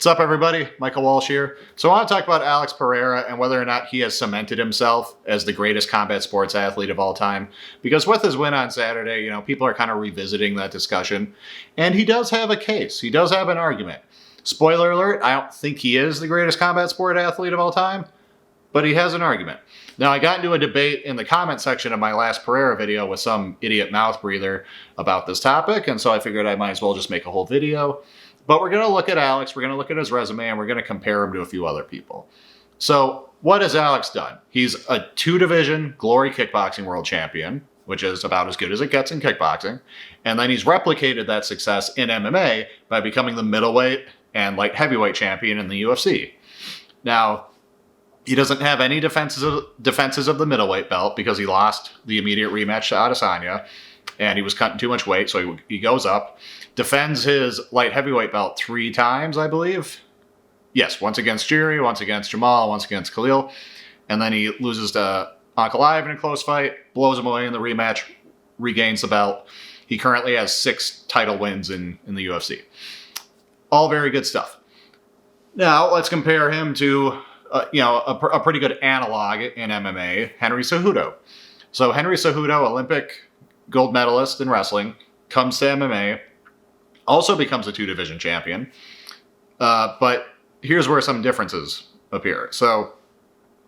What's up, everybody? Michael Walsh here. So I want to talk about Alex Pereira and whether or not he has cemented himself as the greatest combat sports athlete of all time. Because with his win on Saturday, people are kind of revisiting that discussion. And he does have a case. He does have an argument. Spoiler alert, I don't think he is the greatest combat sport athlete of all time, but he has an argument. Now, I got into a debate in the comment section of my last Pereira video with some idiot mouth breather about this topic, and so I figured I might as well just make a whole video. But we're going to look at Alex, we're going to look at his resume, and we're going to compare him to a few other people. So, what has Alex done? He's a 2-division Glory Kickboxing World Champion, which is about as good as it gets in kickboxing. And then he's replicated that success in MMA by becoming the middleweight and light heavyweight champion in the UFC. Now, he doesn't have any defenses of the middleweight belt because he lost the immediate rematch to Adesanya, and he was cutting too much weight, so he goes up, defends his light heavyweight belt 3 times, I believe. Yes, once against Jiri, once against Jamal, once against Khalil, and then he loses to Ankalaev in a close fight, blows him away in the rematch, regains the belt. He currently has 6 title wins in the UFC. All very good stuff. Now, let's compare him to a pretty good analog in MMA, Henry Cejudo. So Henry Cejudo, Olympic gold medalist in wrestling, comes to MMA, also becomes a 2-division champion. But here's where some differences appear. So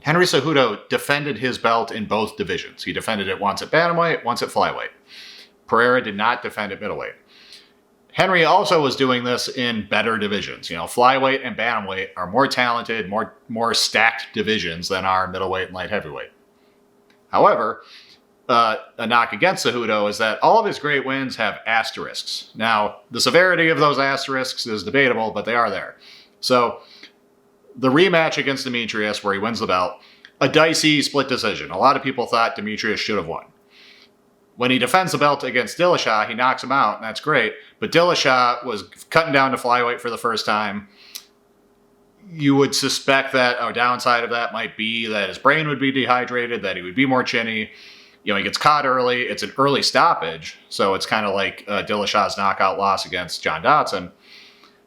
Henry Cejudo defended his belt in both divisions. He defended it once at bantamweight, once at flyweight. Pereira did not defend at middleweight. Henry also was doing this in better divisions. Flyweight and bantamweight are more talented, more stacked divisions than are middleweight and light heavyweight. However, a knock against Cejudo is that all of his great wins have asterisks. Now, the severity of those asterisks is debatable, but they are there. So, the rematch against Demetrius, where he wins the belt, a dicey split decision. A lot of people thought Demetrius should have won. When he defends the belt against Dillashaw, he knocks him out, and that's great. But Dillashaw was cutting down to flyweight for the first time. You would suspect that a downside of that might be that his brain would be dehydrated, that he would be more chinny. He gets caught early. It's an early stoppage, so it's kind of like Dillashaw's knockout loss against John Dodson.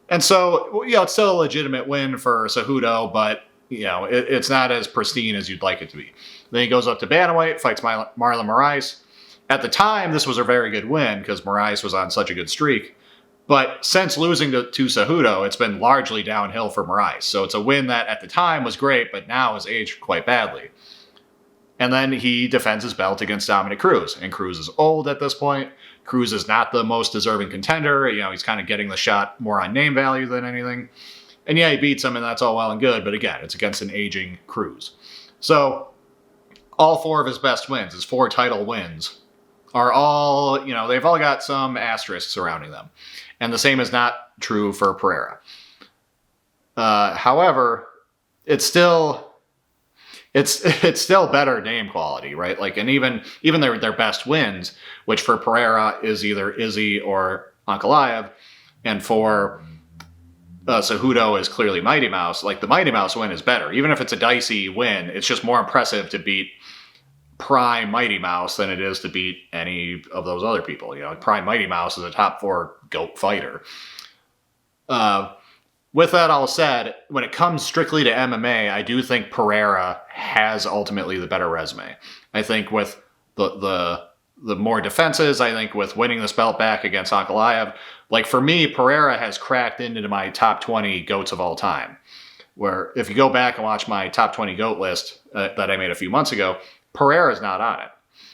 And so, it's still a legitimate win for Cejudo, but, it's not as pristine as you'd like it to be. Then he goes up to bantamweight, fights Marlon Moraes. At the time, this was a very good win because Moraes was on such a good streak. But since losing to Cejudo, it's been largely downhill for Moraes. So it's a win that at the time was great, but now has aged quite badly. And then he defends his belt against Dominick Cruz. And Cruz is old at this point. Cruz is not the most deserving contender. He's kind of getting the shot more on name value than anything. And yeah, he beats him, and that's all well and good. But again, it's against an aging Cruz. So all 4 of his best wins, his 4 title wins, are all, they've all got some asterisks surrounding them. And the same is not true for Pereira. However, it's still better name quality, right? And even their best wins, which for Pereira is either Izzy or Ankalaev, and for Cejudo is clearly Mighty Mouse. The Mighty Mouse win is better. Even if it's a dicey win, it's just more impressive to beat prime Mighty Mouse than it is to beat any of those other people. Prime Mighty Mouse is a top 4 GOAT fighter. With that all said, when it comes strictly to MMA, I do think Pereira has ultimately the better resume. I think with the more defenses, I think with winning this belt back against Ankalaev, for me, Pereira has cracked into my top 20 GOATs of all time. Where if you go back and watch my top 20 GOAT list that I made a few months ago, Pereira's not on it.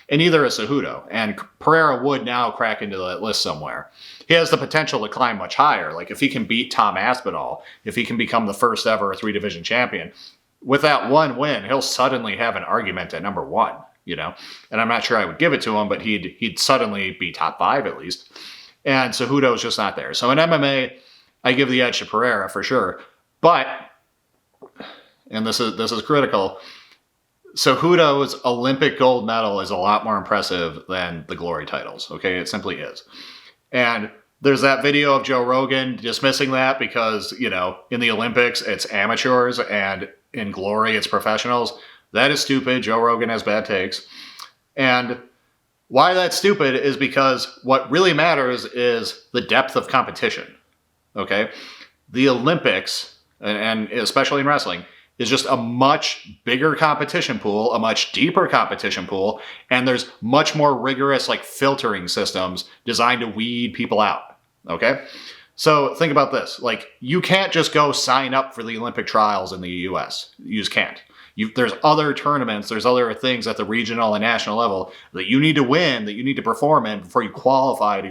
And neither is Cejudo. And Pereira would now crack into that list somewhere. He has the potential to climb much higher. If he can beat Tom Aspinall, if he can become the first ever 3-division champion, with that one win, he'll suddenly have an argument at number 1, And I'm not sure I would give it to him, but he'd suddenly be top 5 at least. And Cejudo's just not there. So in MMA, I give the edge to Pereira for sure. But, and this is critical, Cejudo's Olympic gold medal is a lot more impressive than the Glory titles, okay? It simply is. And there's that video of Joe Rogan dismissing that because, in the Olympics, it's amateurs, and in Glory, it's professionals. That is stupid. Joe Rogan has bad takes. And why that's stupid is because what really matters is the depth of competition, okay? the Olympics, and especially in wrestling, is just a much bigger competition pool, a much deeper competition pool, and there's much more rigorous like filtering systems designed to weed people out. Okay? So think about this. Like, you can't just go sign up for the Olympic trials in the US. You just can't. There's other tournaments, there's other things at the regional and national level that you need to win, that you need to perform in before you qualify to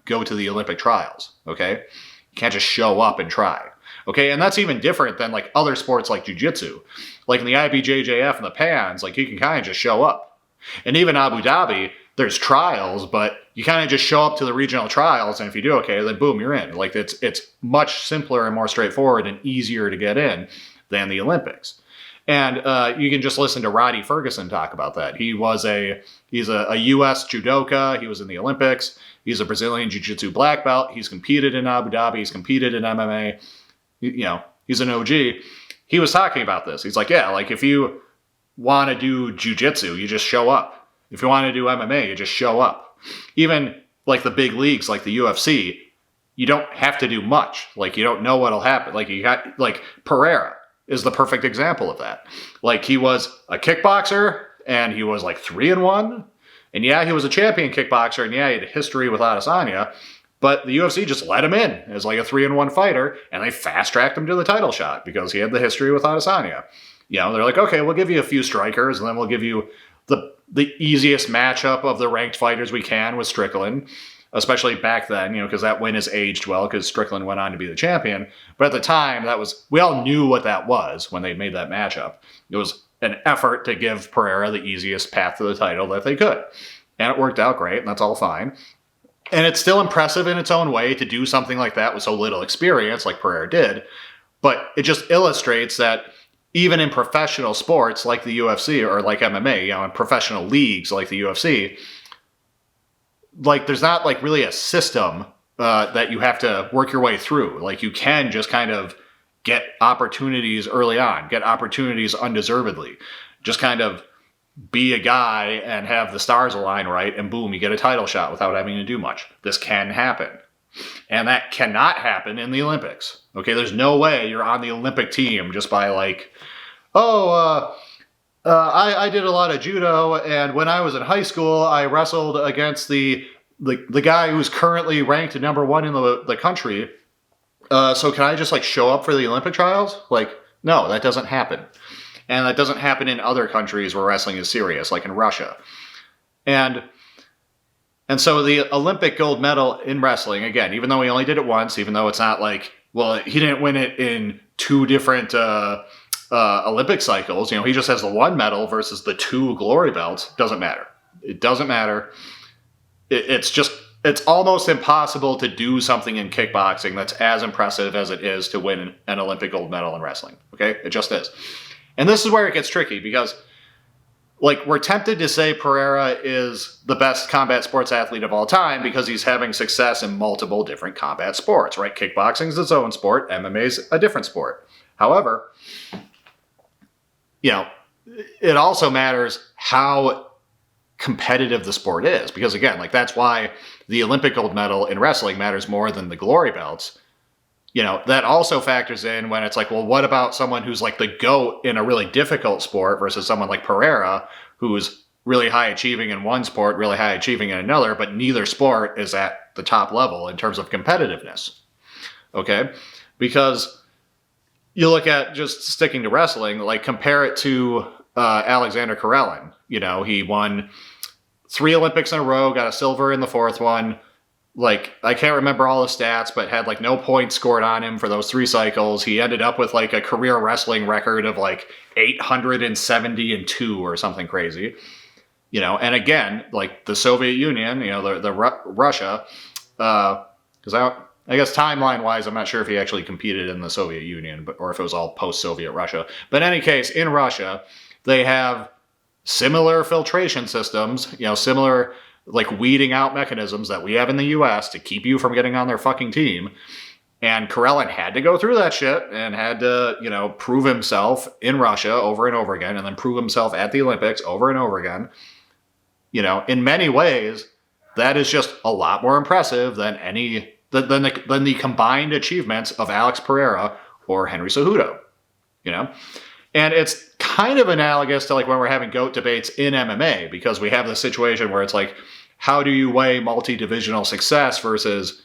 go to the Olympic trials. Okay? You can't just show up and try. Okay, and that's even different than like other sports like jiu-jitsu. Like in the IBJJF and the PANs, like you can kind of just show up. And even Abu Dhabi, there's trials, but you kind of just show up to the regional trials, and if you do okay, then boom, you're in. Like it's much simpler and more straightforward and easier to get in than the Olympics. And you can just listen to Roddy Ferguson talk about that. He's a U.S. judoka. He was in the Olympics. He's a Brazilian jiu-jitsu black belt. He's competed in Abu Dhabi. He's competed in MMA. He's an OG. He was talking about this. He's like, yeah, like if you want to do jiu-jitsu, you just show up. If you want to do MMA, you just show up. Even like the big leagues, like the UFC, you don't have to do much. Like you don't know what'll happen. Like Pereira is the perfect example of that. Like he was a kickboxer and he was like 3-1. And yeah, he was a champion kickboxer, and yeah, he had a history with Adesanya. But the UFC just let him in as like a 3-1 fighter, and they fast-tracked him to the title shot because he had the history with Adesanya. They're like, okay, we'll give you a few strikers, and then we'll give you the easiest matchup of the ranked fighters we can with Strickland, especially back then, because that win has aged well because Strickland went on to be the champion. But at the time, we all knew what that was when they made that matchup. It was an effort to give Pereira the easiest path to the title that they could. And it worked out great, and that's all fine. And it's still impressive in its own way to do something like that with so little experience like Pereira did. But it just illustrates that even in professional sports like the UFC or like MMA, in professional leagues like the UFC, like there's not like really a system that you have to work your way through. Like you can just kind of get opportunities early on, get opportunities undeservedly. Just kind of be a guy and have the stars align right, and boom, you get a title shot without having to do much. This can happen. And that cannot happen in the Olympics. Okay, there's no way you're on the Olympic team just by like, I did a lot of judo, and when I was in high school, I wrestled against the guy who's currently ranked number 1 in the country. So can I just like show up for the Olympic trials? Like, no, that doesn't happen. And that doesn't happen in other countries where wrestling is serious, like in Russia. And so the Olympic gold medal in wrestling, again, even though he only did it once, even though it's not like, well, he didn't win it in 2 different Olympic cycles. He just has the 1 medal versus the 2 glory belts. Doesn't matter. It doesn't matter. It's almost impossible to do something in kickboxing that's as impressive as it is to win an Olympic gold medal in wrestling. Okay? It just is. And this is where it gets tricky because, like, we're tempted to say Pereira is the best combat sports athlete of all time because he's having success in multiple different combat sports, right? Kickboxing is its own sport. MMA is a different sport. However, it also matters how competitive the sport is because, again, like that's why the Olympic gold medal in wrestling matters more than the glory belts. That also factors in when it's like, well, what about someone who's like the GOAT in a really difficult sport versus someone like Pereira, who's really high achieving in one sport, really high achieving in another, but neither sport is at the top level in terms of competitiveness. Okay? Because you look at just sticking to wrestling, like compare it to Alexander Karelin. He won 3 Olympics in a row, got a silver in the 4th one. Like, I can't remember all the stats, but had like no points scored on him for those 3 cycles. He ended up with like a career wrestling record of like 870-2 or something crazy. And again, like the Soviet Union, Russia, because I guess timeline wise, I'm not sure if he actually competed in the Soviet Union, or if it was all post-Soviet Russia. But in any case, in Russia, they have similar filtration systems, similar like weeding out mechanisms that we have in the US to keep you from getting on their fucking team. And Karelin had to go through that shit and had to, prove himself in Russia over and over again, and then prove himself at the Olympics over and over again. In many ways, that is just a lot more impressive than than the combined achievements of Alex Pereira or Henry Cejudo, you know? And it's kind of analogous to like when we're having GOAT debates in MMA, because we have this situation where it's like, how do you weigh multi-divisional success versus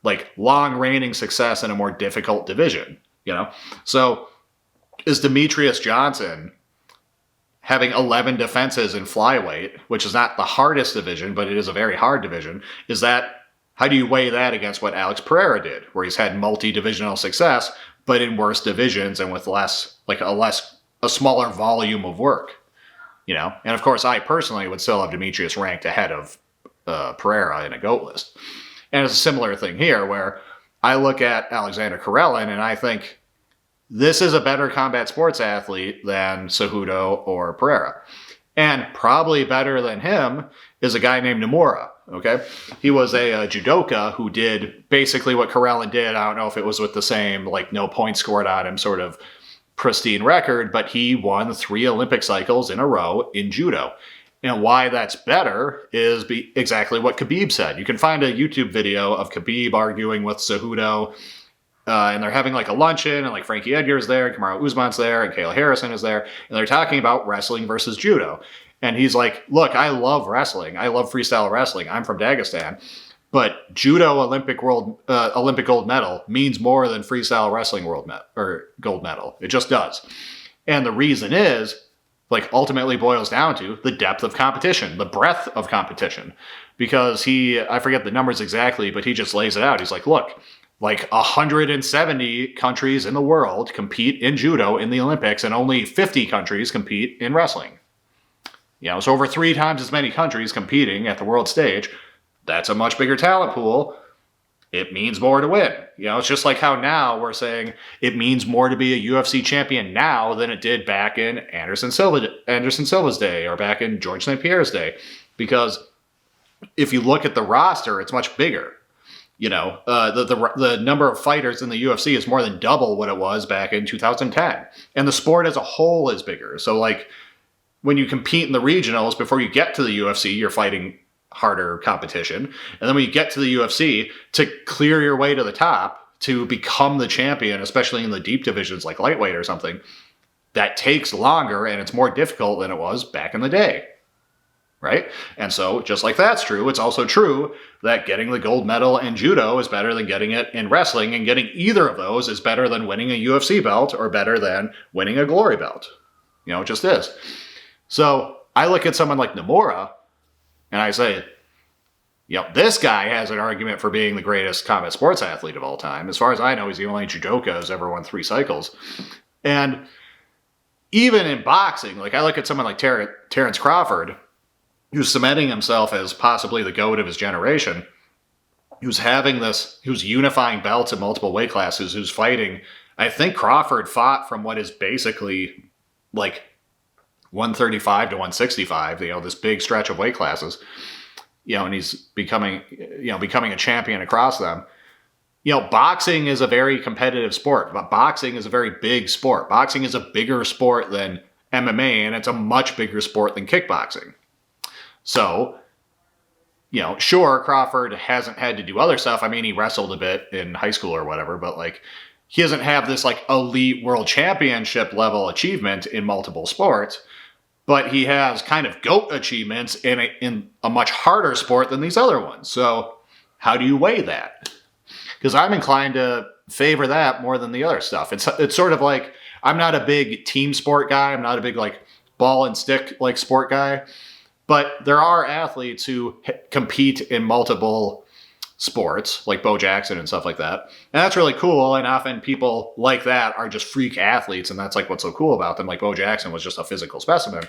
like long reigning success in a more difficult division, you know? So is Demetrius Johnson having 11 defenses in flyweight, which is not the hardest division, but it is a very hard division, how do you weigh that against what Alex Pereira did, where he's had multi-divisional success, but in worse divisions and with a smaller volume of work, you know? And of course, I personally would still have Demetrius ranked ahead of Pereira in a GOAT list. And it's a similar thing here, where I look at Alexander Karelin and I think this is a better combat sports athlete than Cejudo or Pereira. And probably better than him is a guy named Nomura, okay? He was a judoka who did basically what Karelin did. I don't know if it was with the same, like, no points scored on him sort of pristine record, but he won 3 Olympic cycles in a row in judo. And why that's better is exactly what Khabib said. You can find a YouTube video of Khabib arguing with Cejudo, and they're having like a luncheon, and like Frankie Edgar's there, and Kamaru Usman's there, and Kayla Harrison is there, and they're talking about wrestling versus judo. And he's like, look, I love wrestling. I love freestyle wrestling. I'm from Dagestan. But judo Olympic gold medal means more than freestyle wrestling gold medal. It just does. And the reason is, like, ultimately boils down to the depth of competition, the breadth of competition. Because I forget the numbers exactly, but he just lays it out. He's like, look, like 170 countries in the world compete in judo in the Olympics, and only 50 countries compete in wrestling. You know, so over 3 times as many countries competing at the world stage. That's a much bigger talent pool. It means more to win. You know, it's just like how now we're saying it means more to be a UFC champion now than it did back in Anderson Silva's day, or back in George St. Pierre's day. Because if you look at the roster, it's much bigger. You know, the number of fighters in the UFC is more than double what it was back in 2010. And the sport as a whole is bigger. So, like, when you compete in the regionals, before you get to the UFC, you're fighting harder competition. And then when you get to the UFC, to clear your way to the top, to become the champion, especially in the deep divisions like lightweight or something, that takes longer and it's more difficult than it was back in the day. Right? And so, just like that's true, it's also true that getting the gold medal in judo is better than getting it in wrestling, and getting either of those is better than winning a UFC belt or better than winning a glory belt. You know, it just is. So, I look at someone like Nomura, and I say, you know, this guy has an argument for being the greatest combat sports athlete of all time. As far as I know, he's the only judoka who's ever won 3 cycles. And even in boxing, like, I look at someone like Terrence Crawford, who's cementing himself as possibly the GOAT of his generation, who's unifying belts in multiple weight classes, who's fighting. I think Crawford fought from what is basically like 135 to 165, you know, this big stretch of weight classes, you know, and he's becoming a champion across them. You know, boxing is a very competitive sport, but boxing is a very big sport. Boxing is a bigger sport than MMA, and it's a much bigger sport than kickboxing. So, you know, sure, Crawford hasn't had to do other stuff. I mean, he wrestled a bit in high school or whatever, but like, he doesn't have this like elite world championship level achievement in multiple sports, but he has kind of GOAT achievements in a much harder sport than these other ones. So how do you weigh that? Because I'm inclined to favor that more than the other stuff. It's sort of like, I'm not a big team sport guy. I'm not a big like ball and stick like sport guy. But there are athletes who compete in multiple sports, like Bo Jackson and stuff like that. And that's really cool. And often people like that are just freak athletes. And that's like what's so cool about them. Like Bo Jackson was just a physical specimen.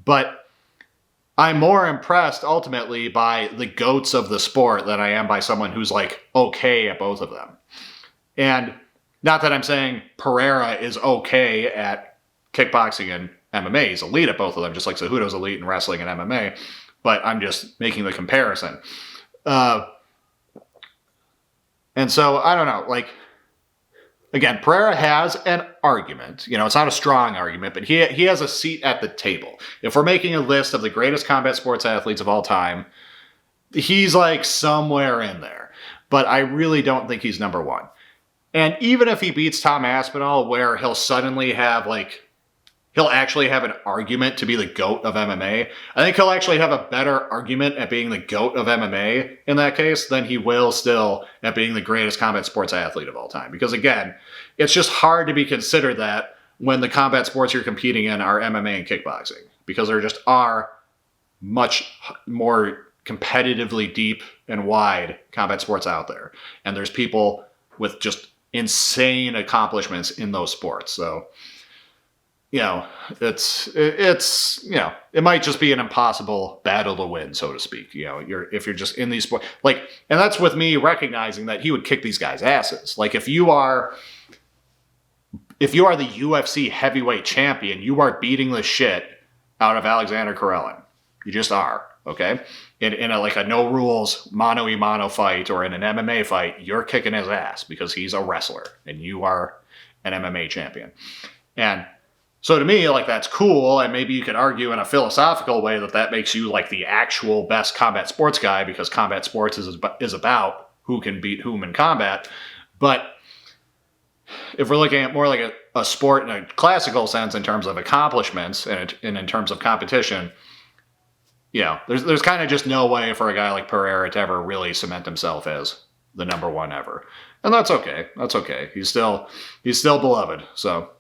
But I'm more impressed ultimately by the GOATs of the sport than I am by someone who's like okay at both of them. And not that I'm saying Pereira is okay at kickboxing and MMA. He's elite at both of them, just like Cejudo's elite in wrestling and MMA. But I'm just making the comparison. And so, I don't know, like, again, Pereira has an argument. You know, it's not a strong argument, but he has a seat at the table. If we're making a list of the greatest combat sports athletes of all time, he's like somewhere in there. but I really don't think he's number one. And even if he beats Tom Aspinall, where he'll suddenly have he'll actually have an argument to be the GOAT of MMA. I think he'll actually have a better argument at being the GOAT of MMA in that case than he will still at being the greatest combat sports athlete of all time. Because again, it's just hard to be considered that when the combat sports you're competing in are MMA and kickboxing. Because there just are much more competitively deep and wide combat sports out there. And there's people with just insane accomplishments in those sports. So, it's it might just be an impossible battle to win, so to speak. If you're just in these sports, and that's with me recognizing that he would kick these guys' asses. Like if you are the UFC heavyweight champion, you are beating the shit out of Alexander Karelin. You just are, okay? In a no rules mano-a-mano fight or in an MMA fight, you're kicking his ass because he's a wrestler and you are an MMA champion. And so to me, that's cool, and maybe you could argue in a philosophical way that makes you the actual best combat sports guy because combat sports is about who can beat whom in combat. But if we're looking at more like a sport in a classical sense in terms of accomplishments and in terms of competition, there's kind of just no way for a guy like Pereira to ever really cement himself as the number one ever. And that's okay. That's okay. He's still beloved. So